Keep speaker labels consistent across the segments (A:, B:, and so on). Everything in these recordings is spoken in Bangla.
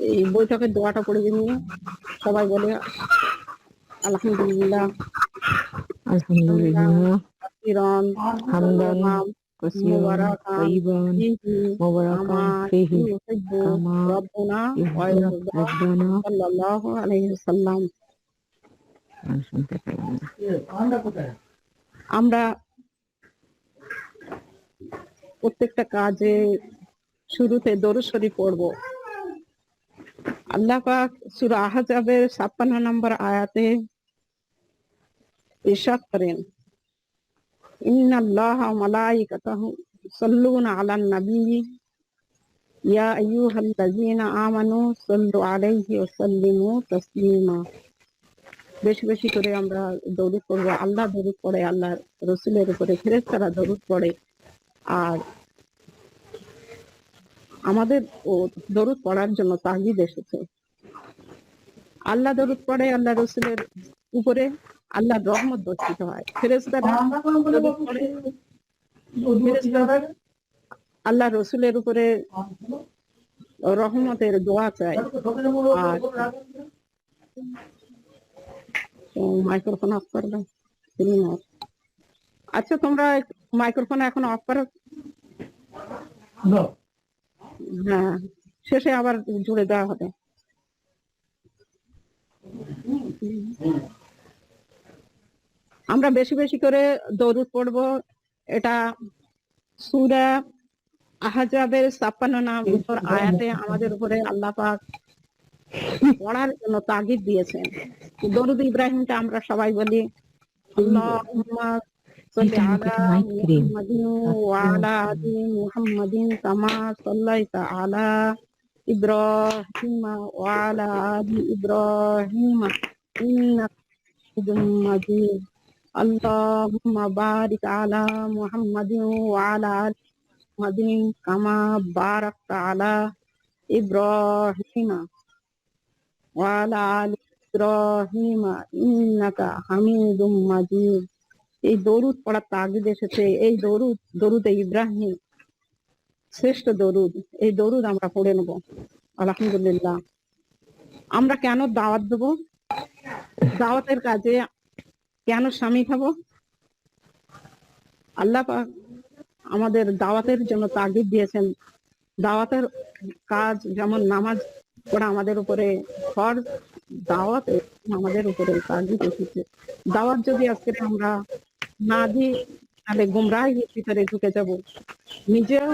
A: এই বৈঠকের দোয়াটা পড়ে নিয়ে সবাই বলে আলহামদুলিল্লাহ
B: আলহামদুলিল্লাহ
A: কাসীরান
B: হামদান
A: মুবারাকান
B: তয়্যিবান
A: ফীহি
B: মুবারাকান
A: কামা
B: ফীহি
A: ইউহিব্বু
B: কামা
A: রাব্বুনা ওয়া
B: ইউহিব্বু
A: ইয়ারদা
B: রাব্বুনা।
A: সাল্লাল্লাহু আলাইহি ওয়াসাল্লাম।
B: শুনতে পেলাম না।
A: আমরা প্রত্যেকটা কাজে শুরুতে দরুদ শরীফ পড়ব। আল্লাহ পাক সূরা আহজাবের ৫৬ নম্বর আয়াতে ইরশাদ করেন, ইন্নাল্লাহা ওয়া মালাইকাতাহু ইউসাল্লুনা আলান নবী ইয়া আইয়ুহাল্লাযীনা আমানু সাল্লু আলাইহি ওয়া সাল্লিমু তাসলিমা। বেশি বেশি করে আমরা দরুদ পড়ব। আল্লাহ দরুদ পড়ে, আল্লাহ রাসূলের উপরে ফেরেশতারা দরুদ পড়ে। আর আমাদের ও দরুদ পড়ার জন্য তাগিদ এসেছে। আল্লাহ দরুদ পড়ে, আল্লাহ রাসূলের উপরে আল্লাহর রহমত বর্ষিত হয়। ফেরেশতারা দরুদ পড়ে, ফেরেশতারা আল্লাহ রাসূলের উপরে রহমতের দোয়া চায়। আর মাইক্রোফোন অফ করবে। আচ্ছা, তোমরা মাইক্রোফোন এখন অফ করো। হ্যাঁ, শেষে আবার জুড়ে দেওয়া হবে। আমরা বেশি বেশি করে দরুদ পড়ব। এটা সূরা আহজাবের ৫৬ নম্বর আয়াতে আমাদের উপরে আল্লাহ পাক পড়ার জন্য তাগিদ দিয়েছেন। দরুদ ইব্রাহিমটা আমরা সবাই বলি, আল্লাহুম্মা সাল্লি আলা মুহাম্মাদিন ওয়া আলা আলি মুহাম্মাদিন কামা সাল্লাইতা আলা ইব্রাহিম ওয়া আলা আলি ইব্রাহিম ইন্নাকা হামিদুম মাজিদ। আল্লাহুম্মা বারিক আলা মুহাম্মাদিন ওয়া আলা আলি মুহাম্মাদিন কামা বারাকতা আলা ইব্রাহিম ওয়া আলা আলি ইব্রাহিম ইন্নাকা হামিদুম মাজিদ। এই দরুদ পড়ার তাগিদ এসেছে। এই দরুদে ইব্রাহিম শ্রেষ্ঠ দরুদ। এই দরুদ আমরা পড়ে নেব। আলহামদুলিল্লাহ। আমরা কেন দাওয়াত দেব? দাওয়াতের কাজে কেন শামিল হব? আল্লাহ পাক আমাদের দাওয়াতের জন্য তাগিদ দিয়েছেন। দাওয়াতের কাজ যেমন নামাজ পড়া আমাদের উপরে ফরজ, দাওয়াত আমাদের উপরে তাগিদ এসেছে। দাওয়াত যদি আজকে আমরা না দিই তাহলে গুমরাহির ভিতরে ঢুকে যাব। নিজেও,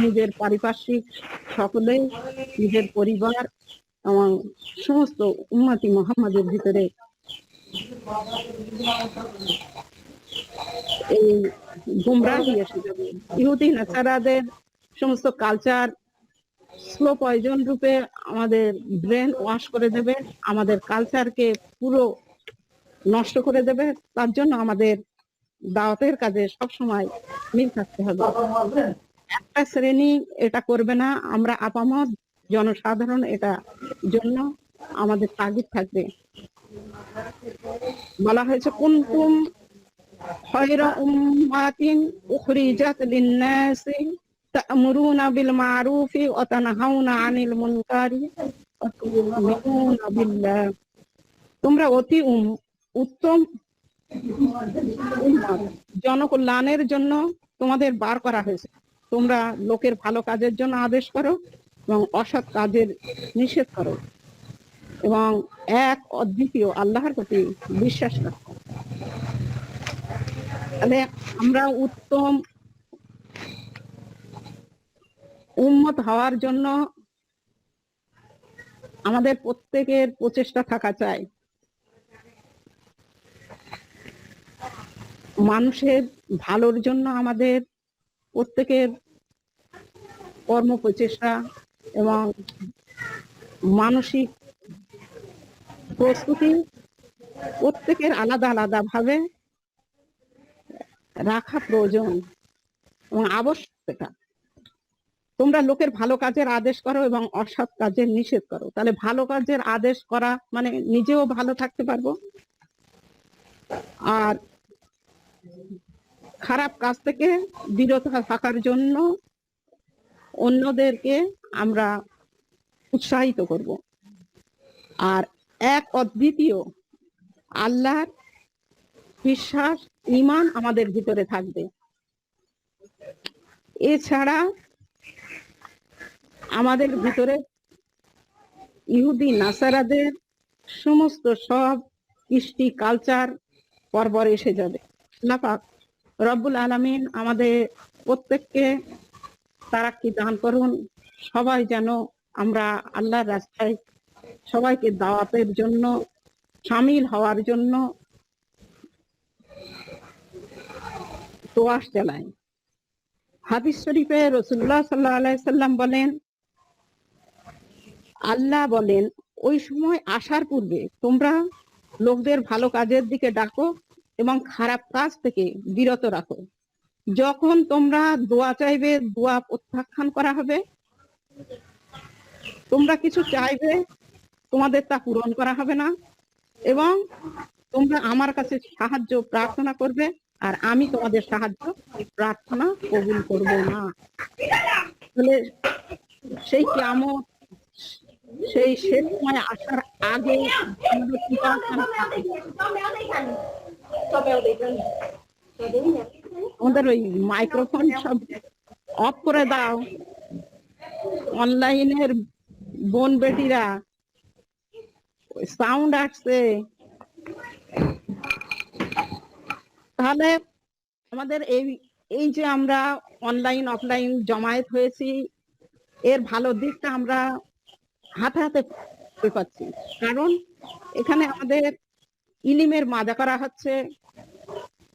A: নিজের পারিপার্শ্বিক সকলেই, নিজের পরিবার এবং সমস্ত উম্মতি মুহাম্মাদের ভিতরে এই গুমরাহি এসে যাবে। ইহুদি নাসারাদের সমস্ত কালচার স্লো পয়জন রূপে আমাদের ব্রেন ওয়াশ করে দেবে, আমাদের কালচারকে পুরো নষ্ট করে দেবে। তার জন্য আমাদের দাওয়াতের কাজে সবসময় মিল থাকতে হবে। একটা শ্রেণী এটা করবে না, আমরা আপামর জনসাধারণ এটা জন্য আমাদের তাগিদ থাকবে। বলা হয়েছে কুনতুম খায়রা উম্মাতিন উখরিজাত লিন-নাসি তা'মুরুনা বিল মা'রুফি ওয়া তানহাউনা আনিল মুনকারি ওয়া তু'মিনুনা বিল্লাহ। তোমরা অতি উত্তম উম্মত, জনকল্যাণের জন্য তোমাদের বার করা হয়েছে। তোমরা লোকের ভালো কাজের জন্য আদেশ করো এবং অসৎ কাজের নিষেধ করো এবং এক অদ্বিতীয় আল্লাহর প্রতি বিশ্বাস রাখো। তাহলে আমরা উত্তম উম্মত হওয়ার জন্য আমাদের প্রত্যেকের প্রচেষ্টা থাকা চাই। মানুষের ভালোর জন্য আমাদের প্রত্যেকের কর্ম প্রচেষ্টা এবং মানসিক প্রস্তুতি প্রত্যেকের আলাদা আলাদা ভাবে রাখা প্রয়োজন এবং আবশ্যকতা। তোমরা লোকের ভালো কাজের আদেশ করো এবং অসৎ কাজের নিষেধ করো। তাহলে ভালো কাজের আদেশ করা মানে নিজেও ভালো থাকতে পারবো, আর খারাপ কাজ থেকে বিরত থাকার জন্য অন্যদেরকে আমরা উৎসাহিত করব। আর এক অদ্বিতীয় আল্লাহর বিশ্বাস, ঈমান আমাদের ভিতরে থাকবে। এছাড়া আমাদের ভিতরে ইহুদি নাসারাদের সমস্ত সব কৃষ্টি কালচার পরপর এসে যাবে। আল্লাহ পাক রব্বুল আলামিন আমাদের প্রত্যেককে তারাক্কি দান করুন। সবাই যেন আমরা আল্লাহর রাস্তায় সবাইকে দাওয়াতের জন্য, শামিল হওয়ার জন্য দোয়াস চালাই। হাদিস শরীফে রাসূলুল্লাহ সাল্লাল্লাহু আলাইহি সাল্লাম বলেন, আল্লাহ বলেন, ওই সময় আসার পূর্বে তোমরা লোকদের ভালো কাজের দিকে ডাকো এবং খারাপ কাজ থেকে বিরত রাখো। যখন তোমরা দোয়া চাইবে, দোয়া প্রত্যাখ্যান করা হবে। তোমরা কিছু চাইবে, তোমাদের তা পূরণ করা হবে না। এবং তোমরা আমার কাছে সাহায্য প্রার্থনা করবে, আর আমি তোমাদের সাহায্য প্রার্থনা কবুল করব না। তাহলে সেই কিয়ামত, সেই শেষ সময় আসার আগে আমাদের প্রিপারেশন থাকে। আমাদের ওই মাইক্রোফোন সব অফ করে দাও। অনলাইনের বোন বেটিরা সাউন্ড আসছে, তাহলে আমাদের এই যে আমরা অনলাইন অফলাইন জমায়েত হয়েছি, এর ভালো দিকটা আমরা হাতে হাতে পাচ্ছি। কারণ এখানে আমাদের ইলিমের মাজা করা হচ্ছে,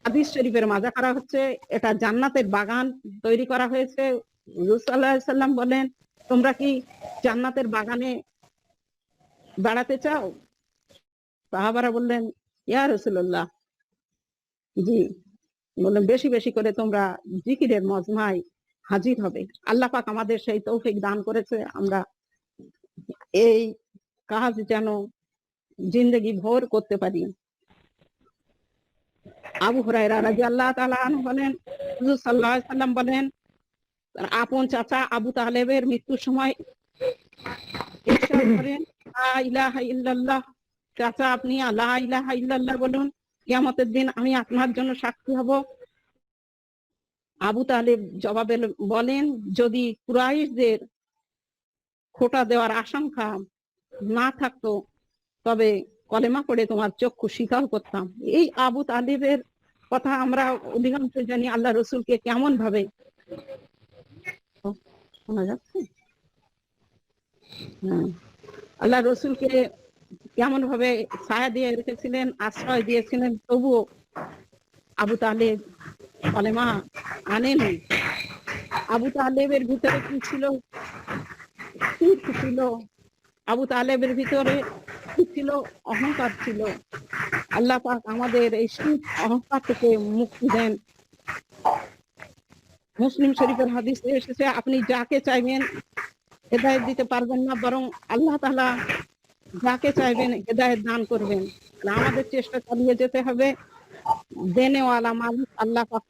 A: হাদিস শরীফের মাজা করা হচ্ছে, এটা জান্নাতের বাগান তৈরি করা হয়েছে। রাসূলুল্লাহ সাল্লাল্লাহু আলাইহি সাল্লাম বলেন, তোমরা কি জান্নাতের বাগানে বেড়াতে চাও? সাহাবারা বললেন, ইয়া রাসূলুল্লাহ, জি। বললেন, বেশি বেশি করে তোমরা জিকিরের মজমায় হাজির হবে। আল্লাহ পাক আমাদের সেই তৌফিক দান করেছে, আমরা এই কাজ যেন জিন্দেগি ভোর করতে পারি। আবু হুরায়রা রাদিয়াল্লাহু তাআলা আনহু বলেন, হুজুর সাল্লাল্লাহু আলাইহি সাল্লাম বলেন, তার আপন চাচা আবু তালেবের মৃত্যুর সময় ইরশাদ করেন, লা ইলাহা ইল্লাল্লাহ, চাচা আপনি লা ইলাহা ইল্লাল্লাহ বলুন, কিয়ামতের দিন আমি আপনার জন্য সাক্ষী হব। আবু তালেব জবাবে বলেন, যদি কুরাইশদের খোঁটা দেওয়ার আশঙ্কা না থাকতো তবে কলেমা পড়ে তোমার চক্ষু স্বীকার করতাম। এই আবু তালেবের কথা আমরা অধিকাংশ জানি আল্লাহ রসুলকে কেমন ভাবে, শোনা যাচ্ছে? আল্লাহ রসুলকে কেমন ভাবে ছায়া দিয়ে রেখেছিলেন, আশ্রয় দিয়েছিলেন, তবুও আবু তালেব কলেমা আনেনি। আবু তালেবের ভিতরে কি ছিল? শিরক ছিল। আবু তালেবের ভিতরে কি ছিল? অহংকার ছিল। আল্লাহ পাক আমাদের এই শিরক অহংকার থেকে মুক্তি দেন। মুসলিম শরীফের হাদিসে এসেছে, আপনি যাকে চাইবেন হেদায়েত দিতে পারবেন না, বরং আল্লাহ তাআলা যাকে চাইবেন হেদায়েত দান করবেন। আমাদের চেষ্টা চালিয়ে যেতে হবে। দেনেওয়ালা মালিক আল্লাহ পাক।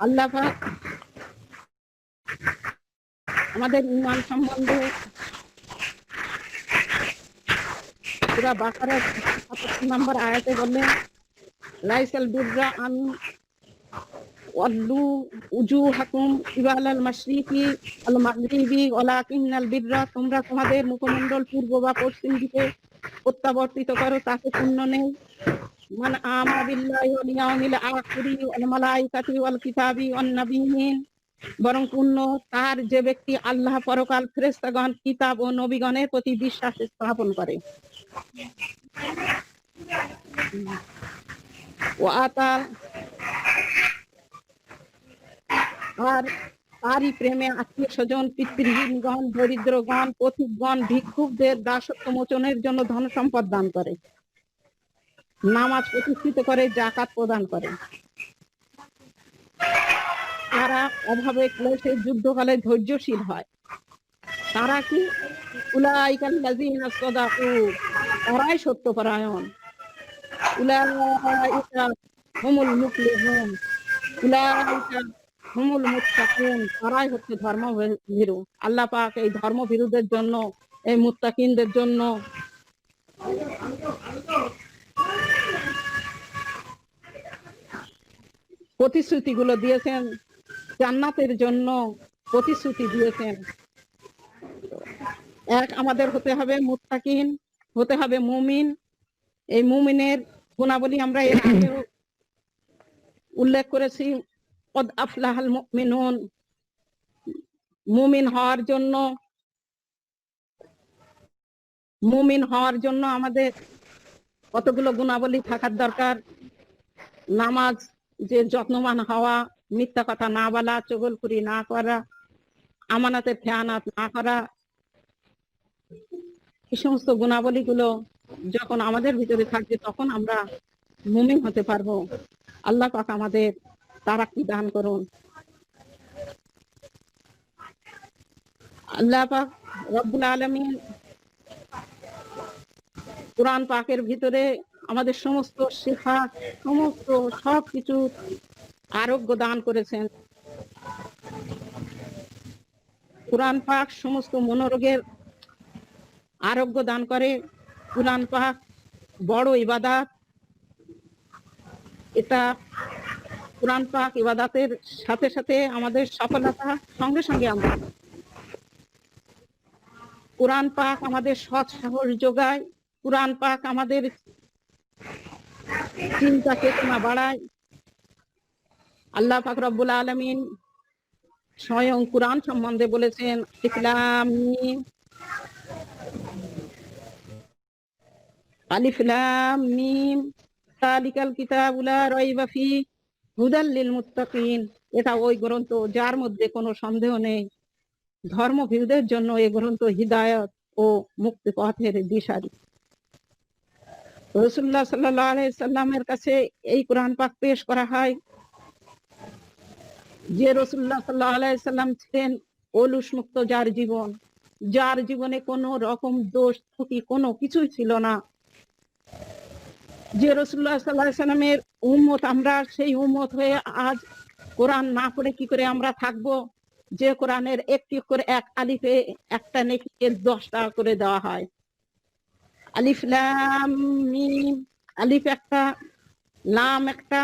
A: আল্লাহ পাক আমাদের ঈমান সম্বন্ধে সূরা বাকারার ৭৭ নম্বর আয়াতে বললেন, লাইসাল বিররা আন ওয়াল্লু উজুহাকুম কিবালাল মাশরিকি ওয়াল মাগরিবি ওয়ালাকিন্নাল বিররা, তোমরা তোমাদের মুখমণ্ডল পূর্ব বা পশ্চিম দিকে প্রত্যাবর্তিত করো, তাতে পুণ্য নেই। মান আমানা বিল্লাহি ওয়াল ইয়াউমিল আখিরি ওয়াল মালাইকাতি ওয়াল কিতাবি ওয়ান নাবিয়্যিন, বরং পুণ্য তার যে ব্যক্তি আল্লাহ, পরকাল, ফেরেশতাগণ, কিতাব ও নবীগণের প্রতি বিশ্বাস স্থাপন করে। ওয়াতা, আর তারই প্রেমে আত্মীয় স্বজন, পিতৃহীনগণ, দরিদ্রগণ, পথিকগণ, ভিক্ষুকদের দাসত্ব মোচনের জন্য ধন সম্পদ দান করে, নামাজ প্রতিষ্ঠিত করে, যাকাত প্রদান করে। তারা অভাবে ক্লেশে যুদ্ধকালে ধৈর্যশীল হয়। তারা কি? উলাইকাল লাযিনা সাদাকু, তারাই সত্যপরায়ণ। উলাইকা হুমুল মুফলিহুন, উলাইকা হুমুল মুত্তাকুন, তারাই হচ্ছে ধর্মভীরু। আল্লাহ পাক এই ধর্মভীরুদের জন্য, এই মুত্তাকিনদের জন্য প্রতিশ্রুতিগুলো দিয়েছেন, জান্নাতের জন্য প্রতিশ্রুতি দিয়েছেন। এক, আমাদের হতে হবে মুত্তাকিন, হতে হবে মুমিন। এই মুমিনের গুণাবলী আমরা এর আগেও উল্লেখ করেছি। কদ আফলাহাল মুমিনুন, মুমিন হওয়ার জন্য আমাদের কতগুলো গুণাবলী থাকার দরকার। নামাজ, যে যত্নবান হওয়া, মিথ্যা কথা না বলা, চগলখুরি না করা, আমানতের খেয়ানত না করা, এই সমস্ত গুণাবলীগুলো যখন আমাদের ভিতরে থাকবে তখন আমরা মুমিন হতে পারবো। আল্লাহ পাক আমাদের তারাক্কি দান করুন। আল্লাহ পাক রব্বুল আলামিন কুরআন পাকের ভিতরে আমাদের সমস্ত শিক্ষা, সমস্ত সবকিছু আরোগ্য দান করেছেন। কুরআন পাক সমস্ত মনোরোগের আরোগ্য দান করে। কুরআন পাক বড় ইবাদত। এটা কুরআন পাক ইবাদতের সাথে সাথে আমাদের সফলতা সঙ্গে সঙ্গে আমরা, কুরআন পাক আমাদের সৎ সাহস যোগায়। কুরআন পাক আমাদের চিন্তা চেতনা বাড়ায়। আল্লাহ পাক রব্বুল আলামিন স্বয়ং কুরআন সম্বন্ধে বলেছেন, আলিফ লাম মিম যালিকাল কিতাবু লা রাইবা ফীহি হুদাল লিল মুত্তাকিন। এটা ওই গ্রন্থ যার মধ্যে কোনো সন্দেহ নেই। ধর্মভীরুদের জন্য এই গ্রন্থ হিদায়াত ও মুক্তি পথের দিশারি। রাসূলুল্লাহ সাল্লাল্লাহু আলাইহি সাল্লামের কাছে এই কুরআন পাক পেশ করা হয়। যে রাসূলুল্লাহ সাল্লাল্লাহু আলাইহি সাল্লাম ছিলেন অলুস মুক্ত, যার জীবনে কোনো রকম দোষ ত্রুটি কোনো কিছুই ছিল না। যে রাসূলুল্লাহ সাল্লাল্লাহু আলাইহি সাল্লামের উম্মত আমরা, সেই উম্মত হয়ে আজ কোরআন না পড়ে কি করে আমরা থাকবো? যে কোরআনের একটি করে এক আলিফে একটা নেকিকে 10টা করে দেওয়া হয়। আলিফ লাম মিম, আলিফ একটা, লাম একটা,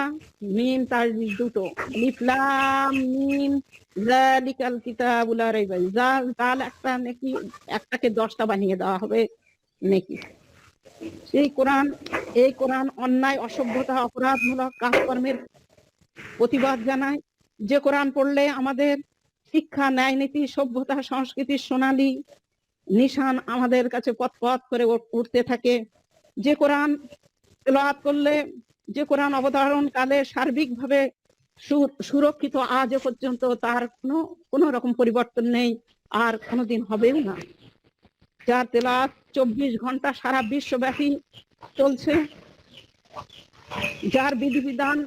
A: মিম তার দুটো। আলিফ লাম মিম যালিকাল কিতাবু লা রাইবা, জাল একটা নেকি, একটাকে 10টা বানিয়ে দেওয়া হবে নেকি। এই কোরআন অন্যায়, অসভ্যতা, অপরাধমূলক কাজকর্মের প্রতিবাদ জানায়। যে কোরআন পড়লে আমাদের শিক্ষা, ন্যায় নীতি, সভ্যতা, সংস্কৃতির সোনালী নিশান আমাদের কাছে পথ পথ করে উঠতে থাকে। যে কোরআন তেলাওয়াত করলে, যে কোরআন অবতারণ কালে সার্বিকভাবে সুরক্ষিত, আজও পর্যন্ত তার কোনো রকম পরিবর্তন নেই, আর কোনোদিন হবেও না। যার তেলাওয়াত 24 ঘন্টা সারা বিশ্বব্যাপী চলছে, যার বিধিবিধান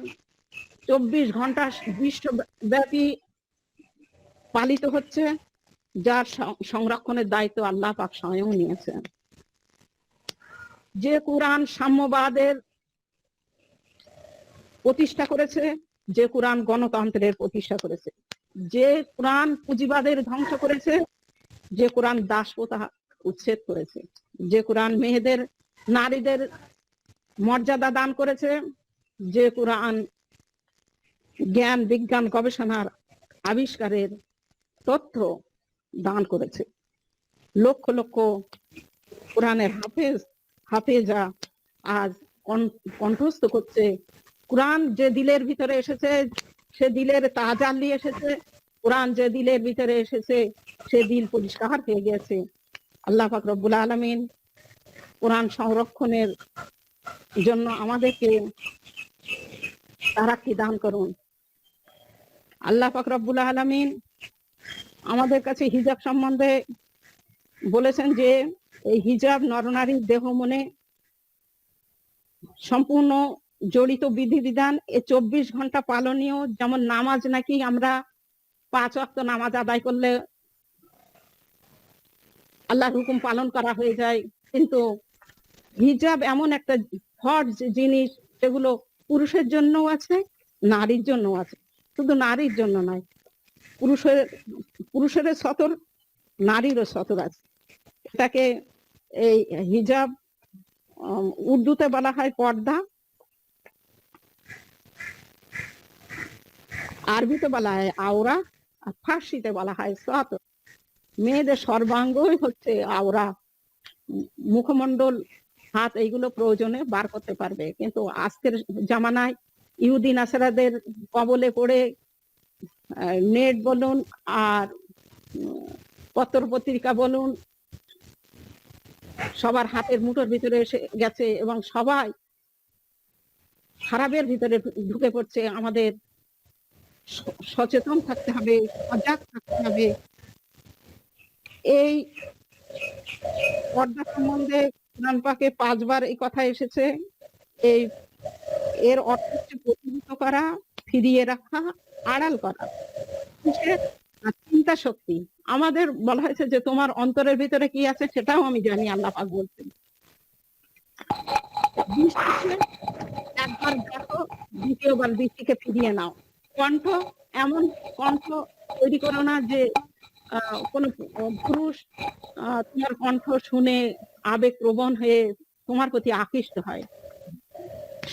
A: 24 ঘন্টা বিশ্বব্যাপী পালিত হচ্ছে, যার সংরক্ষণের দায়িত্ব আল্লাহ পাক স্বয়ং নিয়েছেন। যে কোরআন সাম্যবাদের প্রতিষ্ঠা করেছে, যে কোরআন গণতন্ত্রের প্রতিষ্ঠা করেছে, যে কোরআন পুঁজিবাদের ধ্বংস করেছে, যে কোরআন দাসপ্রথা উচ্ছেদ করেছে, যে কোরআন মেয়েদের, নারীদের মর্যাদা দান করেছে, যে কোরআন জ্ঞান, বিজ্ঞান, গবেষণার আবিষ্কারের তথ্য দান করেছে। লক্ষ লক্ষ কোরআনের হাফেজা আজ কণ্ঠস্থ করছে। কোরআন যে দিলের ভিতরে এসেছে, সে দিলের তাজাল্লি এসেছে। কোরআন যে দিলের ভিতরে এসেছে, সে দিল পরিষ্কার হয়ে গেছে। আল্লাহ পাক রব্বুল আলামিন কোরআন সংরক্ষণের জন্য আমাদেরকে তারাক্কি দান করুন। আল্লাহ পাক রব্বুল আলামিন আমাদের কাছে হিজাব সম্বন্ধে বলেছেন যে এই হিজাব নরনারীর দেহ মনে সম্পূর্ণ জড়িত বিধিবিধান। এ 24 ঘন্টা পালনীয়। যেমন নামাজ নাকি আমরা 5 ওয়াক্ত নামাজ আদায় করলে আল্লাহর হুকুম পালন করা হয়ে যায়, কিন্তু হিজাব এমন একটা ফরজ জিনিস, সেগুলো পুরুষের জন্য আছে, নারীর জন্য আছে, শুধু নারীর জন্য নয়। পুরুষের সতর, নারীরও সতর আছে। এটাকে এই হিজাব উর্দুতে বলা হয় পর্দা, আরবিতে বলা হয় আওরা, আর ফার্সিতে বলা হয় সতর। মেয়েদের সর্বাঙ্গই হচ্ছে আওরা, মুখমণ্ডল, হাত, এইগুলো প্রয়োজনে বার করতে পারবে। কিন্তু আজকের জামানায় ইহুদি নাসারাদের কবলে পড়ে নেট বলুন আর পত্র পত্রিকা বলুন সবার হাতের মুঠোর ভিতরে এসে গেছে এবং সবাই খারাপের ভিতরে ঢুকে পড়ছে। আমাদের সচেতন থাকতে হবে, সজাগ থাকতে হবে। এই পর্দা সম্বন্ধে কোরআন পাকে 5 বার এই কথা এসেছে। এই এর অর্থ হচ্ছে প্রতিহিত করা, ফিরিয়ে রাখা, আড়াল করা। চিন্তা শক্তি। আমাদের বলা হয়েছে যে তোমার অন্তরের ভিতরে কি আছে সেটাও আমি জানি, আল্লাহ পাক বলছেন। একবার দেখো, দ্বিতীয়বার দৃষ্টিকে ফিরিয়ে নাও। কণ্ঠ, এমন কণ্ঠ তৈরি করো না যে কোন পুরুষ তোমার কণ্ঠ শুনে আবেগপ্রবণ হয়ে তোমার প্রতি আকৃষ্ট হয়।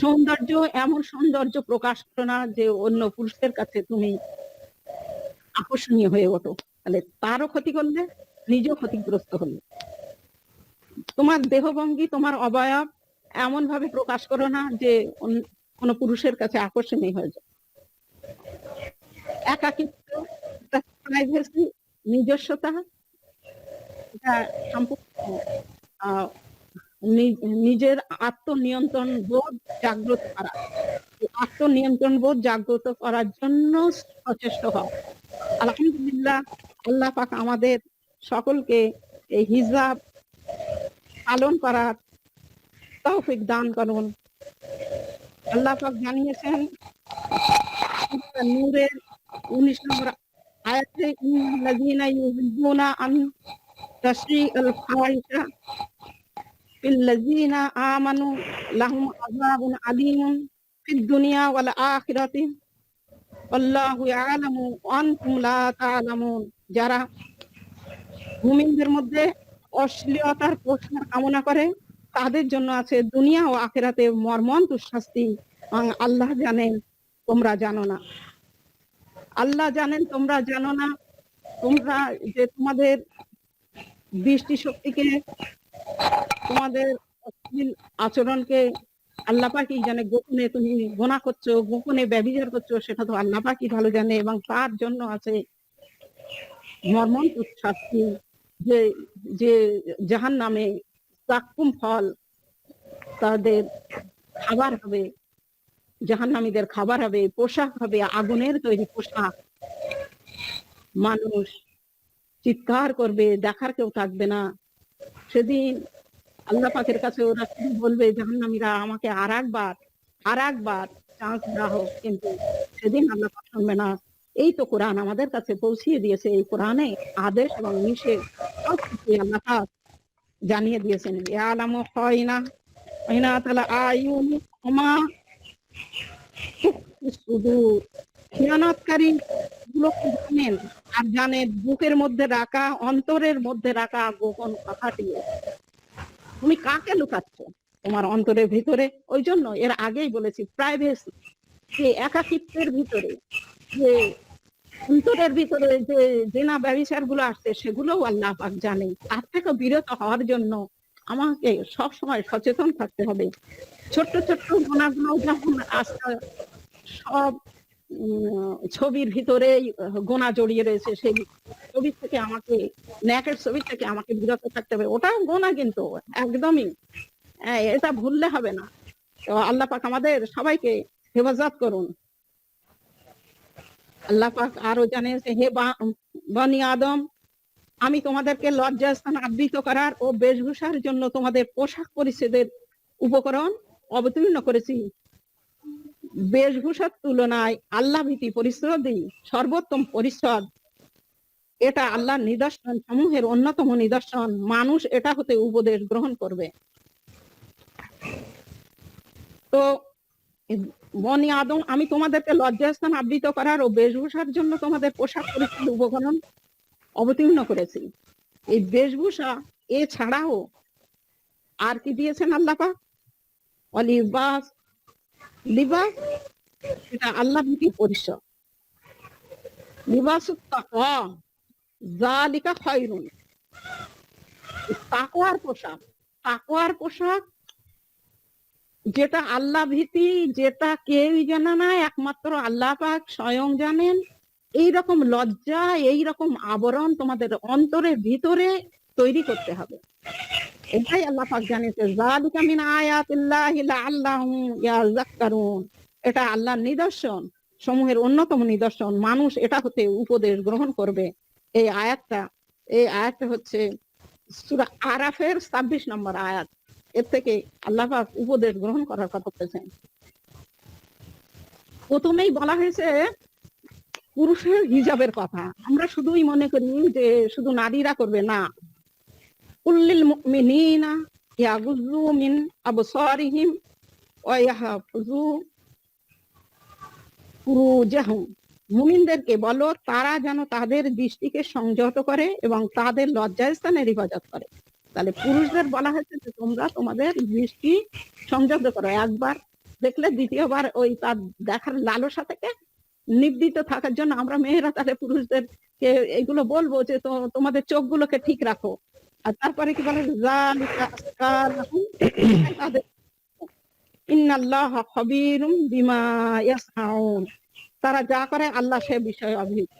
A: সৌন্দর্য, এমন সৌন্দর্য প্রকাশ করো না যে অন্য পুরুষের কাছে তুমি আকর্ষণীয় হয়ে ওঠো, তাহলে তারও ক্ষতি করলে, নিজেও ক্ষতিগ্রস্ত হলে। তোমার দেহভঙ্গি, তোমার অবয়ব এমন ভাবে প্রকাশ করো না যে কোন পুরুষের কাছে আকর্ষণীয় হয়ে যায়। একাকিত্ব, প্রাইভেসি, নিজস্বতা, এটা সম্পূর্ণ নিজের আত্মনিয়ন্ত্রণ বোধ জাগ্রত করা। আত্মনিয়ন্ত্রণ বোধ জাগ্রত করার জন্য সচেষ্ট হও। আলহামদুলিল্লাহ, আল্লাহ পাক আমাদের সকলকে এই হিজাব পালন করার তৌফিক দান করুন। আল্লাহ পাক জানিয়েছেন নূরের 19 নম্বর আয়াতে, ইন্নাল্লাযীনা ইউহিব্বুনা আন তাশরিআল ফাওয়াহিশা ফিল্লাযীনা আমানু লাহুম আযাবুন আলীমুন ফিদ দুনিয়া ওয়াল আখিরাতি আল্লাহু ইয়ালামু ওয়া আনতুম লা তা'লামুন। যারা মুমিনদের মধ্যে অশ্লীলতার প্রসার কামনা করে তাদের জন্য আছে দুনিয়া ও আখিরাতে মর্মন্তুদ শাস্তি। আল্লাহ জানেন, তোমরা জানো না। আল্লাহ জানেন, তোমরা জানো না। তোমরা যে তোমাদের দৃষ্টি শক্তিকে, তোমাদের অশ্লীল আচরণকে আল্লাহ পাকই জানে। গোপনে তুমি গুনাহ করছো, গোপনে ব্যভিচার করছো, সেটা তো আল্লাহ পাকই ভালো জানে। এবং তার জন্য আছে মর্মন্তুদ শাস্তি, যে যে জাহান্নামে জাক্কুম ফল তাদের খাবার হবে, জাহান্নামীদের খাবার হবে, পোশাক হবে আগুনের তৈরি পোশাক। মানুষ চিৎকার করবে, দেখার কেউ থাকবে না। সেদিন আল্লাহ পাকের কাছে ওরা বলবে, জাহান্নামীরা, আমাকে আর একবার চান্স দেওয়া হোক। কিন্তু সেদিন আল্লাহ পাক শুনবে না। এই তো কোরআন আমাদের কাছে পৌঁছিয়ে দিয়েছে। এই কোরআনে আদেশ এবং নিষেধ সব কিছু আল্লাহ পাক জানিয়ে দিয়েছেন। ইয়ালামু খায়িনাতাল আয়ুনি ওয়া মা তুখফি সুদূর। খিয়ানতকারী গুলোকে জানেন, আর জানেন বুকের মধ্যে রাখা, অন্তরের মধ্যে রাখা গোপন কথাটিও। তুমি কাকে লুকাচ্ছ তোমার অন্তরের ভিতরে? ওই জন্য এর আগেই বলেছি, প্রাইভেসি, যে একাকিত্বের ভিতরে, যে অন্তরের ভিতরে যে জিনা ব্যভিচার গুলো আসছে, সেগুলোও আল্লাহ পাক জানে। তার থেকে বিরত হওয়ার জন্য আমাকে সব সময় সচেতন থাকতে হবে। ছোট্ট ছোট্ট গুনাহগুলো যখন আসছে, সব ছবির ভিতরে গোনা জড়িয়ে রয়েছে, সেই ছবি থেকে আমাকে, ন্যাকের ছবি থেকে আমাকে বিরত থাকতে হবে। ওটাও গোনা, কিন্তু একদমই এটা ভুললে হবে না। তো আল্লাহ পাক আমাদের সবাইকে হেফাজত করুন। আল্লাহ পাক আরো জানেন যে, হে বনি আদম, আমি তোমাদেরকে লজ্জাস্থান আবৃত করার ও বেশভূষার জন্য তোমাদের পোশাক পরিচ্ছেদের উপকরণ অবতীর্ণ করেছি। বেশভূষার তুলনায় আল্লাহ ভীতি পরিচ্ছদই সর্বোত্তম পরিচ্ছদ। এটা আল্লাহর নিদর্শন সমূহের অন্যতম নিদর্শন। মানুষ এটা হতে উপদেশ গ্রহণ করবে। তো বনি আদম, আমি তোমাদেরকে লজ্জাস্থান আবৃত করার ও বেশভূষার জন্য তোমাদের পোশাক পরিচ্ছদ উপকরণ অবতীর্ণ করেছি। এই বেশভূষা এছাড়াও আর কি দিয়েছেন আল্লাহ পাক? অলিবাস, লিবাস, এটা আল্লাহ ভীতির পরিচয়। লিবাসুত তাকওয়া যালিকা খায়রুন, তাকওয়ার পোশাক, তাকওয়ার পোশাক যেটা আল্লাহ ভীতি, যেটা কেউই জানে না, একমাত্র আল্লাহ পাক স্বয়ং জানেন। এইরকম লজ্জা, এইরকম আবরণ তোমাদের অন্তরের ভিতরে তৈরি করতে হবে। এটাই আল্লাহ পাক জানিয়েছে, যালিকা মিন আয়াতিল্লাহি লাআল্লাহুম ইয়াযাক্কারুন। এটা আল্লাহর নিদর্শন সমূহের অন্যতম নিদর্শন, মানুষ এটা হতে উপদেশ গ্রহণ করবে। এই আয়াতটা হচ্ছে সূরা আরাফের 26 নম্বর আয়াত। এর থেকে আল্লাহ পাক উপদেশ গ্রহণ করার কথা বলেছেন। প্রথমেই বলা হয়েছে পুরুষের হিজাবের কথা। আমরা শুধুই মনে করি যে শুধু নারীরা করবে, না। কুল্লিল মুমিনিনা ইয়াগুযু মিন আবসারিহিম ওয়া ইয়াহফাযু ফুরুজাহুম। মুমিনদেরকে বলো তারা যেন তাদের দৃষ্টিকে সংযত করে এবং তাদের লজ্জাস্থানের হেফাজত করে। তাহলে পুরুষদের বলা হয়েছে যে তোমরা তোমাদের দৃষ্টি সংযত করো। একবার দেখলে দ্বিতীয়বার ওই তার দেখার লালসা থেকে নিবৃত থাকার জন্য আমরা মেয়েরা তাহলে পুরুষদেরকে এগুলো বলবো যে তোমাদের চোখগুলোকে ঠিক রাখো। আর তারপরে কি বলে, যালিকা আসকালাহুম, তাদের ইন্নাল্লাহা খাবীরুম বিমা ইয়াসনাউন, তারা যা করে আল্লাহ সে বিষয়ে অভিজ্ঞ।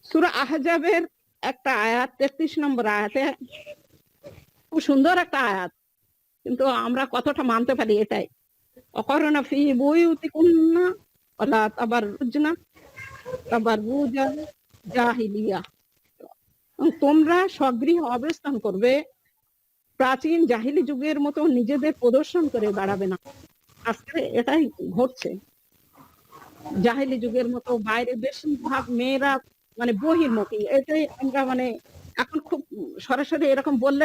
A: সূরা আহজাবের একটা আয়াত, 33 নম্বর আয়াতে, খুব সুন্দর একটা আয়াত, কিন্তু আমরা কতটা মানতে পারি এটাই। অকরনা ফি বুয়ুতিকুন্না ওয়ালা তাবাররুজনা তাবাররুজা জাহিলিয়া, তোমরা স্বগৃহে অবস্থান করবে, প্রাচীন জাহিলি যুগের মতো নিজেদের প্রদর্শন করে দাঁড়াবে না। আজকে এটাই ঘটছে, জাহিলি যুগের মতো বাইরে বেশিরভাগ মেয়েরা মানে বহির্মুখী। এটাই আমরা মানে এখন খুব সরাসরি এরকম বললে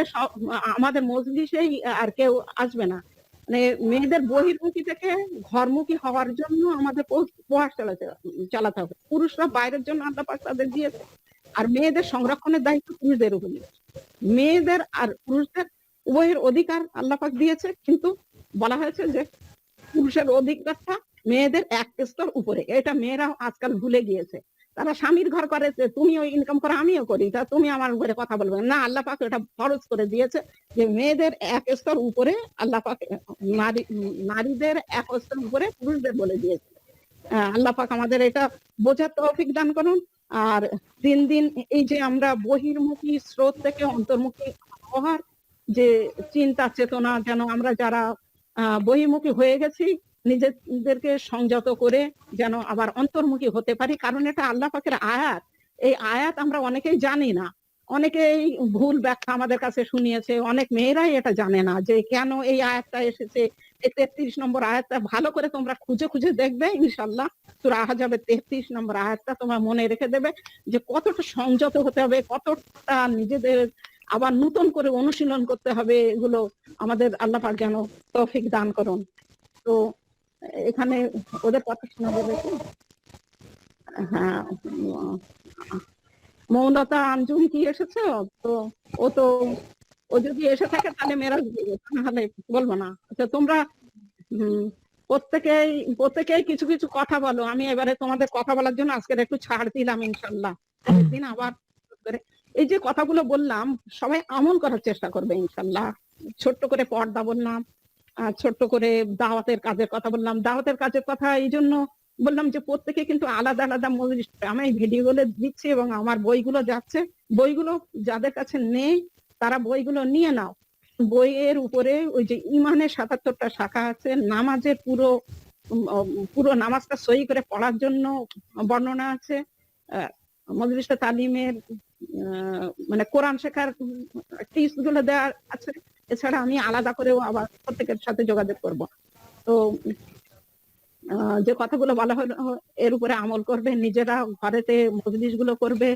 A: আমাদের মজলিসেই আর কেউ আসবে না। মানে মেয়েদের বহির্মুখী থেকে ঘরমুখী হওয়ার জন্য আমাদের প্রয়াস চালাতে হবে। পুরুষরা বাইরের জন্য আল্লাহ পাক তাদের দিয়েছে, আর মেয়েদের সংরক্ষণের দায়িত্ব পুরুষদের উপরে। মেয়েদের আর পুরুষদের উভয়ের অধিকার আল্লাহ পাক দিয়েছে, কিন্তু বলা হয়েছে যে পুরুষের অধিকারটা মেয়েদের এক স্তর উপরে। এটা মেয়েরা আজকাল ভুলে গিয়েছে। তারা স্বামীর ঘর করে, তুমিও ইনকাম করো আমিও করি, তা তুমি আমার ঘরে কথা বলবে না। আল্লাহ পাক এটা ফরজ করে দিয়েছে যে মেয়েদের এক স্তর উপরে, আল্লাহ পাক নারীদের এক স্তর উপরে পুরুষদের বলে দিয়েছে। আল্লাহ পাক আমাদের এটা বোঝার তৌফিক দান করুন। আর দিন দিন এই যে আমরা বহির্মুখী স্রোত থেকে অন্তর্মুখী হওয়ার যে চিন্তা চেতনা, যেন আমরা যারা বহির্মুখী হয়ে গেছি নিজেদেরকে সংযত করে যেন আবার অন্তর্মুখী হতে পারি। কারণ এটা আল্লাহ পাকের আয়াত। এই আয়াত আমরা অনেকেই জানি না, অনেকেই ভুল ব্যাখ্যা আমাদের কাছে শুনিয়েছে। অনেক মেয়েরাই এটা জানে না যে কেন এই আয়াতটা এসেছে। এই 33 নম্বর আয়াতটা ভালো করে তোমরা খুঁজে খুঁজে দেখবে, ইনশাআল্লাহ সূরা আহজাবের 33 নম্বর আয়াতটা তোমরা মনে রেখে দেবে যে কতটা সংযত হতে হবে, কতটা নিজেদের আবার নতুন করে অনুশীলন করতে হবে। এগুলো আমাদের আল্লাহ পাক যেন তৌফিক দান করুন। তো এখানে ওদের কথা শোনা যাবে কি? হ্যাঁ, মৌনতা আঞ্জুম কি এসেছে? তো ও যদি এসে থাকে তাহলে মেরাজ তাহলে বলবো না। আচ্ছা, তোমরা প্রত্যেকেই কিছু কিছু কথা বলো। আমি এবারে তোমাদের কথা বলার জন্য আজকে একটু ছাড় দিলাম, ইনশাল্লাহ একদিন আবার এই যে কথাগুলো বললাম সবাই আমল করার চেষ্টা করবে ইনশাল্লাহ। ছোট্ট করে পর্দা বললাম, ছোট্ট করে দাওয়াতের কাজের কথা বললাম। দাওয়াতের কাজের কথা এই জন্য বললাম যে প্রত্যেকে কিন্তু আলাদা আলাদা মজলিস, আমি ভিডিওগুলো দিচ্ছি এবং আমার বইগুলো যাচ্ছে। বইগুলো যাদের কাছে নেই তারা বইগুলো নিয়ে নাও। বইয়ের উপরে ওই যে ইমানের ৭৭টা শাখা আছে, নামাজের পুরো নামাজটা সহি করে পড়ার জন্য বর্ণনা আছে, মজলিসে তালিমের মানে কোরআন শেখার টিপস গুলো দেওয়া আছে। এছাড়া আমি আলাদা করেও আবার প্রত্যেকের সাথে যোগাযোগ করব। তো যে কথাগুলো বলা হলো এর উপরে আমল করবে, নিজেরা ঘরেতে মজলিস গুলো করবে,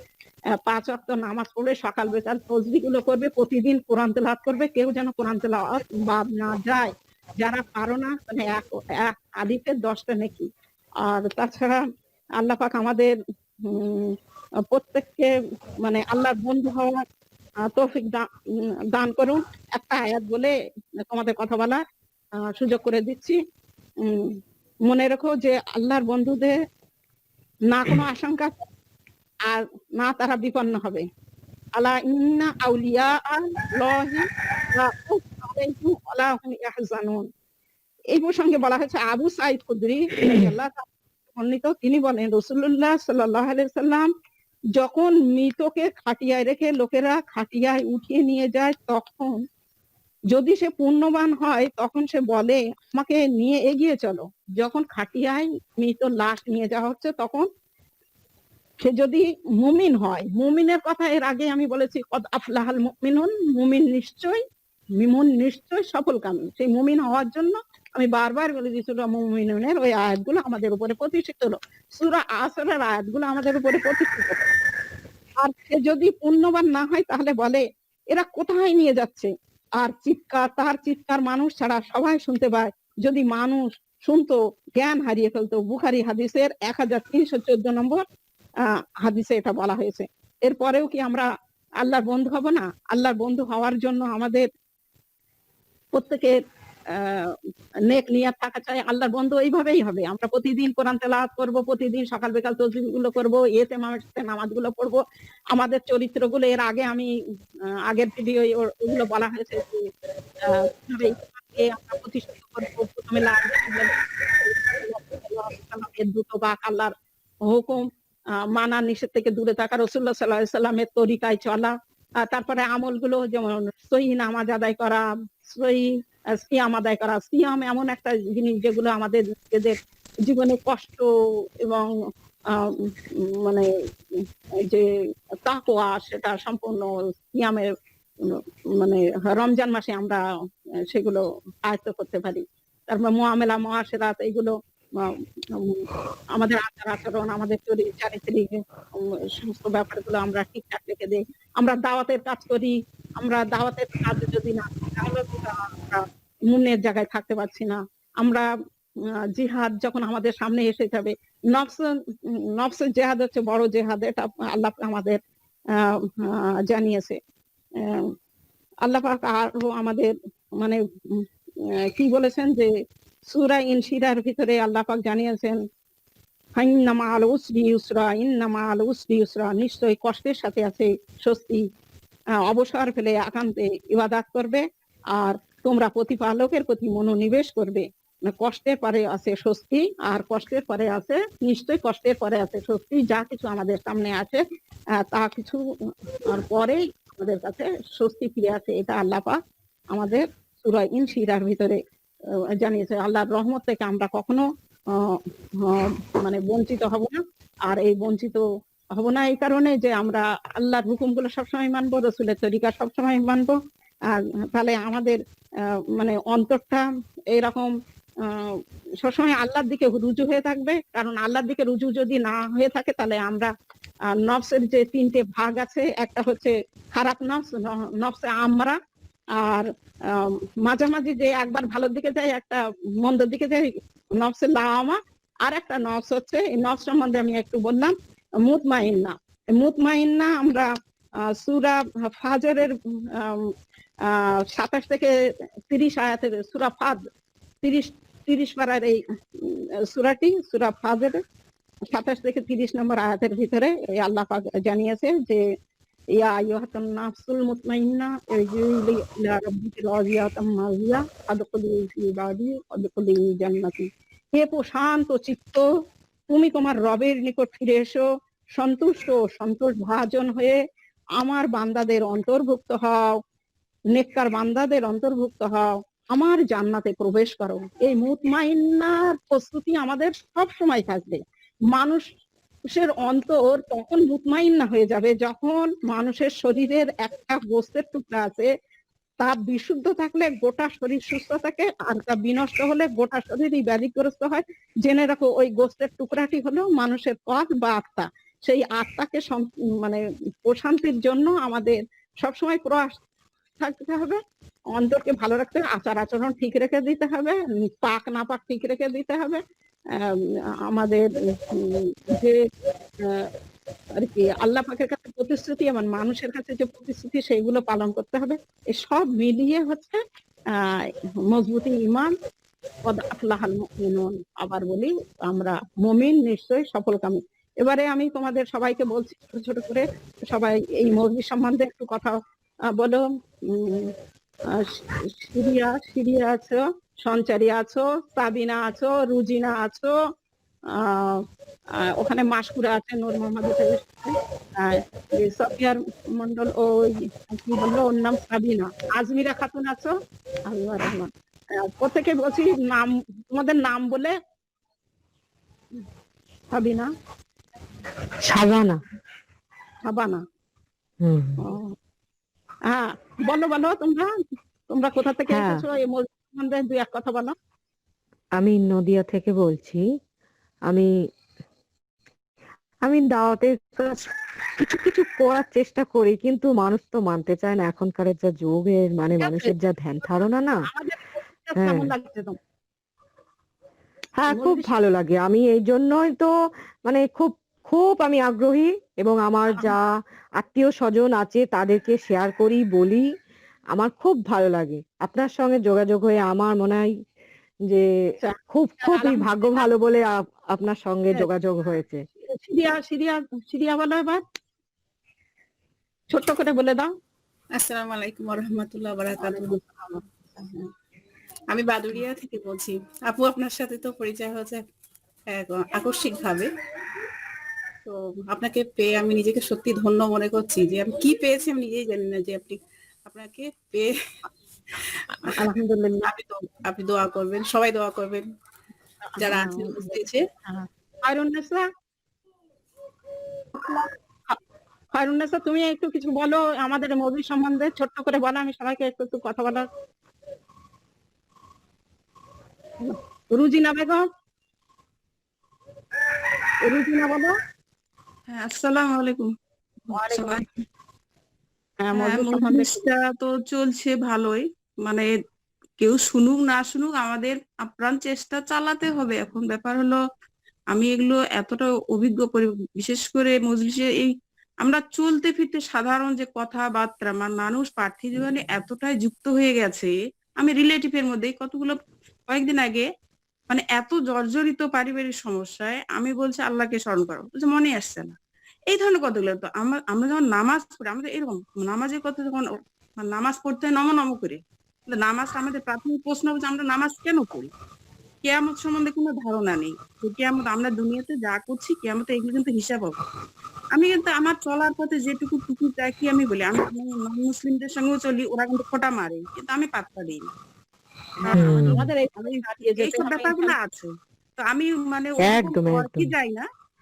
A: 5 ওয়াক্ত নামাজ পড়বে, সকাল বিকাল তসবিহ গুলো করবে, প্রতিদিন কোরআন তেলাওয়াত করবে। কেউ যেন কোরআন তেলাওয়াত বাদ না যায়। যারা পারো না মানে এক হাদিসের 10টা নেকি। আর তাছাড়া আল্লাহ পাক আমাদের প্রত্যেককে মানে আল্লাহর বন্ধু হওয়ার তৌফিক দান করুন। একটা আয়াত বলে তোমাদের কথা বলার সুযোগ করে দিচ্ছি। মনে রেখো যে আল্লাহর বন্ধুদের না কোনো আশঙ্কা আর না তারা বিপন্ন হবে। আলা ইন্না আউলিয়া আল্লাহি লা খাউফুন আলাইহিম ওয়া লা হুম ইয়াহজানুন। এই প্রসঙ্গে বলা হয়েছে আবু সাঈদ খুদরি রাদিয়াল্লাহু তাআলা বর্ণিত, তিনি বলেন রাসূলুল্লাহ সাল্লাল্লাহু আলাইহি ওয়াসাল্লাম যখন মৃতকে খাটিয়ায় রেখে লোকেরা খাটিয়ায় উঠিয়ে নিয়ে যায়, তখন যদি সে পুণ্যবান হয় তখন সে বলে আমাকে নিয়ে এগিয়ে চলো। যখন খাটিয়ায় মৃত লাশ নিয়ে যাওয়া হচ্ছে তখন সে যদি মুমিন হয়, মুমিনের কথা এর আগে আমি বলেছি কদ আফলাহাল মুমিনুন, মুমিন নিশ্চয় সফলকামী। সেই মুমিন হওয়ার জন্য আমি বারবার বলে দিয়েছি মুমিনের ওই আয়াতগুলো আমাদের উপরে প্রতিষ্ঠিত হলো, সূরা আসরের আয়াতগুলো আমাদের উপরে প্রতিষ্ঠিত হলো। আর সে যদি পুণ্যবান না হয় তাহলে বলে এরা কোথায় নিয়ে যাচ্ছে, আর তার চিৎকার মানুষ ছাড়া সবাই শুনতে পায়। যদি মানুষ শুনতো জ্ঞান হারিয়ে ফেলতো। বুখারী হাদিসের 1314 নম্বর হাদিসে এটা বলা হয়েছে। এরপরেও কি আমরা আল্লাহর বন্ধু হব না? আল্লাহর বন্ধু হওয়ার জন্য আমাদের প্রত্যেকের নেক নিয়াত থাকা চাই। আল্লাহর বন্ধু এইভাবেই হবে। আমরা প্রতিদিন কোরআন তেলাওয়াত করব, প্রতিদিন সকাল বিকাল তাসবিহগুলো করব, ইতিমামের সাথে নামাজগুলো পড়ব। আমাদের চরিত্রগুলো এর আগে আমি আগের ভিডিও ওগুলো বলা হয়েছে যে কিভাবে ইসলামকে আমরা প্রতিষ্ঠিত করব। প্রথমে লা ইলাহা ইল্লাল্লাহ, দ্রুত বাক আল্লাহর হুকুম মানা, নিষেধ থেকে দূরে থাকা, রাসূলুল্লাহ সাল্লাল্লাহু আলাইহি সাল্লামের তরিকায় চলা। তারপরে আমলগুলো যেমন সহিহ নামাজ আদায় করা, সহিহ সিয়াম আদায় করা। সিয়াম এমন একটা জিনিস যেগুলো আমাদের নিজেদের জীবনে কষ্ট এবং মানে যে তাকওয়া সেটা সম্পূর্ণ সিয়ামের মানে রমজান মাসে আমরা সেগুলো আয়ত্ত করতে পারি। তারপর মুআমেলা মুআশিরাত, এগুলো আমাদের আচার আচরণ, আমাদের চারিত্রিক সমস্ত ব্যাপারগুলো আমরা ঠিকঠাক রেখে দিই। আমরা দাওয়াতের কাজ করি, আমরা দাওয়াতের কাজ যদি না করি তাহলে আমরা মুনের জায়গায় থাকতে পারছি না। আমরা জিহাদ যখন আমাদের সামনে এসে যাবে, নফসের জেহাদ হচ্ছে বড় জেহাদ, এটা আল্লাহ আমাদের জানিয়েছে। আল্লাহ পাক আরো আমাদের মানে কি বলেছেন যে সূরা ইনশিরার ভিতরে আল্লাহ পাক জানিয়েছেন ইন্না মাআল উসরি ইউসরা, ইন্না মাআল উসরি ইউসরা, নিশ্চয়ই কষ্টের সাথে আছে স্বস্তি। অবসর ফেলে একান্তে ইবাদত করবে আর তোমরা প্রতিপালকের প্রতি মনোনিবেশ করবে। কষ্টের পরে আছে স্বস্তি, আর কষ্টের পরে আছে নিশ্চয়ই কষ্টের পরে আছে স্বস্তি। যা কিছু আমাদের সামনে আছে তা কিছু পরেই আমাদের কাছে স্বস্তি ফিরে আছে। এটা আল্লাহ পাক আমাদের সূরা ইনশিরার ভিতরে জানিয়েছে। আল্লাহর রহমত থেকে আমরা কখনো মানে বঞ্চিত হব না। আর এই বঞ্চিত হব না এই কারণে যে আমরা আল্লাহর হুকুমগুলো সবসময় মানবো, রসুলের তরিকা সবসময় মানবো। আর তাহলে আমাদের মানে অন্তরটা এইরকম সবসময় আল্লাহর দিকে রুজু হয়ে থাকবে। কারণ আল্লাহর দিকে রুজু যদি না হয়ে থাকে তাহলে আমরা নফসের যে 3টে ভাগ আছে, একটা হচ্ছে খারাপ নফস, নফসে আমরা, আর মাঝামাঝি যে একবার ভালোর দিকে যায় একটা মন্দের দিকে যায়, নফসে লাওয়ামা। আর একটা নফস হচ্ছে, এই নফস সম্বন্ধে আমি একটু বললাম, মুতমাইন্না। মুতমাইন্না আমরা সূরা ফাজরের 27 থেকে 30 আয়াতের সূরা ফাজ 30 পারার এই সূরাটি, সূরা ফাজের 27 থেকে 30 নম্বর আয়াতের ভিতরে আল্লাহ পাক জানিয়েছে যে ইয়া আইয়ুহান নাফসুল মুতমাইন্না ইরজিই ইলা রাব্বিকি রাদিয়াতাম মারদিয়া আদখুলি ফি ইবাদি আদখুলি জান্নাতি। হে প্রশান্ত চিত্ত, তুমি তোমার রবের নিকট ফিরে এসো, সন্তুষ্ট ও সন্তোষ ভাজন হয়ে আমার বান্দাদের অন্তর্ভুক্ত হও, নেককার বান্দাদের অন্তর্ভুক্ত হও, আমার জান্নাতে প্রবেশ করো। এই মুতমাইন্নার প্রস্তুতি আমাদের সব সময় থাকবে। মানুষের অন্তর তখন মুতমাইন্না হয়ে যাবে যখন মানুষের শরীরের একটা গোস্তের টুকরা আছে, তা বিশুদ্ধ থাকলে গোটা শরীর সুস্থ থাকে, আর তা বিনষ্ট হলে গোটা শরীরই ব্যাধিগ্রস্ত হয়। জেনে রাখো ওই গোস্তের টুকরাটি হলো মানুষের পথ বা আত্মা। সেই আত্মাকে মানে প্রশান্তির জন্য আমাদের সবসময় প্রয়াস থাকতে হবে, অন্তরকে ভালো রাখতে হবে, আচার আচরণ ঠিক রেখে দিতে হবে, পাক না পাক ঠিক রেখে দিতে হবে। আম, আমাদের যে আহ, আর কি আল্লাহ পাকের কাছে প্রতিশ্রুতি এবং মানুষের কাছে যে প্রতিশ্রুতি সেগুলো পালন করতে হবে। এই সব মিলিয়ে হচ্ছে আহ মজবুতি ইমান। কদ আফলাহাল মুমিনুন। আবার বলি, আমরা মুমিন নিশ্চয়ই সফলকামী। এবারে আমি তোমাদের সবাইকে বলছি ছোট ছোট করে, সবাই এই মসজিদ সম্বন্ধে একটু কথা বলো। উম, সিরিয়া সিরিয়া আছো, সঞ্চারী আছো, সাবিনা আছো, রুজিনা আছো, আহ ওখানে মাসকুরা আছে, নূর মোহাম্মদ থেকে সফিয়ার মন্ডল, ওই কি বললো ওর নাম, সাবিনা, আজমিরা খাতুন আছো, আল্লাহ রহমান। প্রত্যেকে বলছি নাম, তোমাদের নাম বলে। সাবিনা,
B: সাবানা।
A: সাবানা,
B: হুম।
A: হ্যাঁ বলো বলো, তোমরা তোমরা কোথা থেকে
B: হ্যাঁ,
A: এসেছো, এই মসজিদ সম্বন্ধে দুই এক কথা বলো।
B: আমি নদিয়া থেকে বলছি। আমি আমি দাওয়াতের কাজ কিছু কিছু করার চেষ্টা করি, কিন্তু মানুষ তো মানতে চায় না। এখনকার যা যুগের মানে
A: ঠিক আছে,
B: মানুষের যা ধ্যান ধারণা না।
A: আমাদের মসজিদটা
B: হ্যাঁ,
A: কেমন লাগছে তোমার?
B: হ্যাঁ, খুব
A: মসজিদ
B: ভালো লাগে। আমি এই জন্যই তো মানে খুব খুব আমি আগ্রহী, এবং আমার যা আত্মীয় স্বজন আছে তাদেরকে শেয়ার করি, বলি। আমার খুব ভালো লাগে আপনার সঙ্গে যোগাযোগ হয়ে। আমার মনে হয় যে খুব খুবই ভাগ্য
A: আলহামদুলিল্লাহ।
B: ভালো বলে আপনার সঙ্গে যোগাযোগ হয়েছে।
A: সিরিয়া সিরিয়া সিরিয়া বলো এবার, ছোট্ট করে বলে দাও।
C: আসসালামু আলাইকুম ওয়া রাহমাতুল্লাহি ওয়া বারাকাতুহু। আমি বাদুড়িয়া থেকে বলছি। আপু, আপনার সাথে তো পরিচয় হয়েছে এক আকস্মিক ভাবে। তো আপনাকে পেয়ে আমি নিজেকে সত্যি ধন্য মনে করছি, যে আমি কি পেয়েছি আমি নিজেই জানি না, যে আপনি আপনাকে পেয়ে
A: আলহামদুলিল্লাহ।
C: আপনি দোয়া করবেন, সবাই দোয়া করবেন যারা আছেন স্টেজে।
A: খায়রুন্নেসা, খায়রুন্নেসা, তুমি একটু কিছু বলো আমাদের মসজিদ সম্বন্ধে, ছোট্ট করে বলো, আমি সবাইকে একটু একটু কথা বলার। রুজিনা বেগম, রুজিনা বলো।
C: হ্যাঁ, আসসালামু আলাইকুম
A: ওয়ালাইকুম
C: সবাই।
A: আসসালাম। হ্যাঁ,
C: হ্যাঁ,
A: মসজিদ সম্বন্ধে একটু
C: মজলিসটা তো চলছে ভালোই। মানে কেউ শুনুক না শুনুক, আমাদের আপ্রাণ চেষ্টা চালাতে হবে। এখন ব্যাপার হলো, আমি এগুলো এতটা অভিজ্ঞ বিশেষ করে মজলিসে এই আমরা চলতে ফিরতে সাধারণ যে কথাবার্তা, মানুষ পার্থিব জীবনে এতটাই যুক্ত হয়ে গেছে। আমি রিলেটিভের মধ্যে কতগুলো কয়েকদিন আগে মানে এত জর্জরিত পারিবারিক সমস্যায় আমি বলছি আল্লাহকে স্মরণ করো, বলছে মনে আসছে না। এই ধরনের কথাগুলো তো আমরা যখন নামাজ পড়ি, আমাদের এরকম নামাজের কথা যখন নামাজ পড়তে হয় নম নম করে, নামাজ আমাদের প্রাথমিক প্রশ্ন হচ্ছে আমরা নামাজ কেন পড়ি? কিয়ামত সম্বন্ধে কোনো ধারণা নেই। যে কিয়ামত আমরা দুনিয়াতে যা করছি, কিয়ামতে এগুলো কিন্তু হিসাব হবে। আমি কিন্তু আমার চলার পথে যেটুকু টুকু দেখি আমি বলি, আমি নন মুসলিমদের সঙ্গেও চলি, ওরা কিন্তু খোঁটা মারে, কিন্তু আমি পাত্তা দিই না।
A: আমাদের এই চালিয়ে যেতে
C: এইসব
A: হবে
C: ব্যাপারগুলো
A: ইনশাআল্লাহ।
C: আছে। তো আমি মানে ওরকম
B: একদম একদম।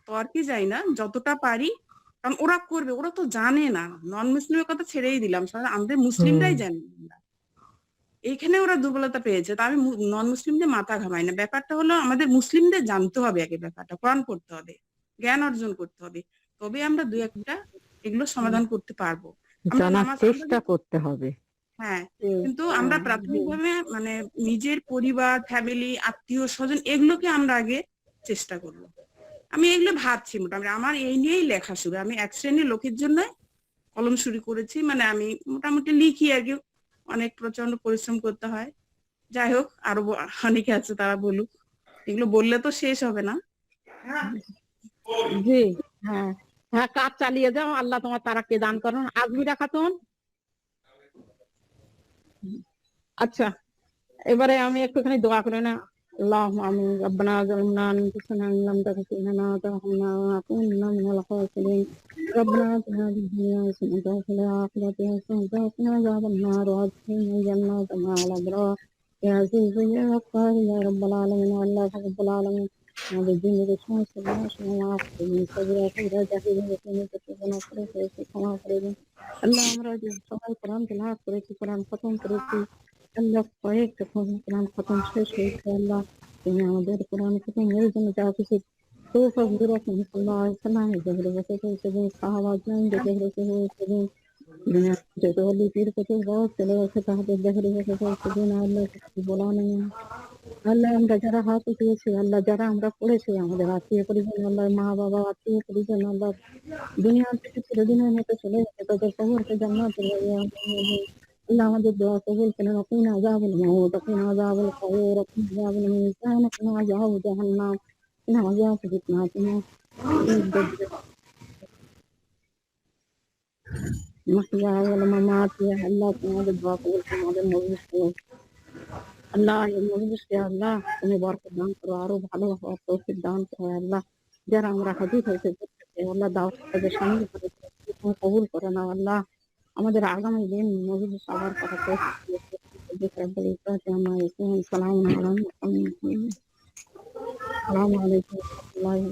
C: তর্কে যাই না যতটা পারি। কারণ ওরা করবে, ওরা তো জানে না। নন মুসলিমের কথা ছেড়েই দিলাম, আমাদের মুসলিমরাই জানে না। এইখানে ওরা দুর্বলতা পেয়েছে। তা আমি নন মুসলিমদের মাথা ঘামাই না। ব্যাপারটা হলো আমাদের মুসলিমদের জানতে হবে, আগে ব্যাপারটা কোরআন পড়তে হবে, জ্ঞান অর্জন করতে হবে, তবে আমরা দুই একটা এগুলো সমাধান করতে পারবো। আমরা
B: জানার
C: নামাজ
B: চেষ্টা করতে হবে।
C: হ্যাঁ, কিন্তু আমরা প্রাথমিকভাবে মানে নিজের পরিবার, ফ্যামিলি, আত্মীয় স্বজন এগুলোকে আমরা আগে চেষ্টা করব। আমি এগুলো ভাবছি, মোটামুটি আমার এই নিয়েই লেখা শুরু। আমি এক শ্রেণীর লোকের জন্য কলম শুরু করেছি। মানে আমি মোটামুটি লিখি আর কি, অনেক প্রচন্ড পরিশ্রম করতে হয়। যাই হোক, আরো অনেকে আছে, তারা বলুক। এগুলো বললে তো শেষ হবে না।
A: জি, হ্যাঁ হ্যাঁ, কাজ চালিয়ে যাও, আল্লাহ তোমার তারাকে দান করুন। আজমিরা খাতুন, আচ্ছা এবারে আমি একটুখানি দোয়া করে না। اللهم آمين. ربنا ظلمنا أنفسنا إن لم تغفر لنا وترحمنا لنكونن من الخاسرين. ربنا آتنا في الدنيا حسنة وفي الآخرة حسنة وقنا عذاب النار وأدخلنا جنات مع الأبرار يا عزيز يا غفار يا رب العالمين. الله رب العالمين. هذا الدين رسول صلى الله عليه وسلم من سبيل خير جاهل وسنة تكون فريق كما فريق. اللهم رجل سورة القرآن تلاوة করেছি, কোরআন খতম করেছি। আল্লাহ কয়েক কোরআন খতম শেষ হয়েছে। আল্লাহ তুমি আমাদের কোরআন খতমের জন্য যা কিছু توفى بروح من الله سماه جهل وسكر سبيل صحابة جنب جهل سبيل سبيل दुनिया जो तो वाली पीर को तो बहुत चले गए कहाँ पे बहरे हो गए तो दिन अल्लाह কিছু বলা নেই আল্লাহ আমরা যারা হাত উঠিয়েছি আল্লাহ যারা আমরা পড়েছি আমাদের আত্মীয় পরিজন আল্লাহ মা বাবা আত্মীয় পরিজন আল্লাহ দুনিয়া থেকে চিরদিনের মতো চলে গেছে তাদের কবরকে জান্নাতের আল্লাহ আমাদের দোয়া কবুল করে وقنا عذاب الموت وقنا عذاب القبر وقنا عذاب الميزان وقنا عذاب جهنم وقنا عذاب فتنة المحيا والممات يا الله তোমাদের দোয়া কবুল করে আমাদের মজলিসকে আল্লাহ এই মজলিসকে আল্লাহ তুমি বরকত দান করো আরো ভালো হওয়ার তৌফিক দান করো আল্লাহ যারা আমরা হাজির হয়েছে আল্লাহ দাওয়াত কাজে শামিল করে তুমি কবুল করে নাও আল্লাহ আমাদের আগামী দিন মজলিস আবার করা তৌফিক রব্বুল ইজ্জাতি আম্মা ইয়াসিফুন সালামুন আলা মুরসালিন আসসালামু আলাইকুম ওয়া রাহমাতুল্লাহি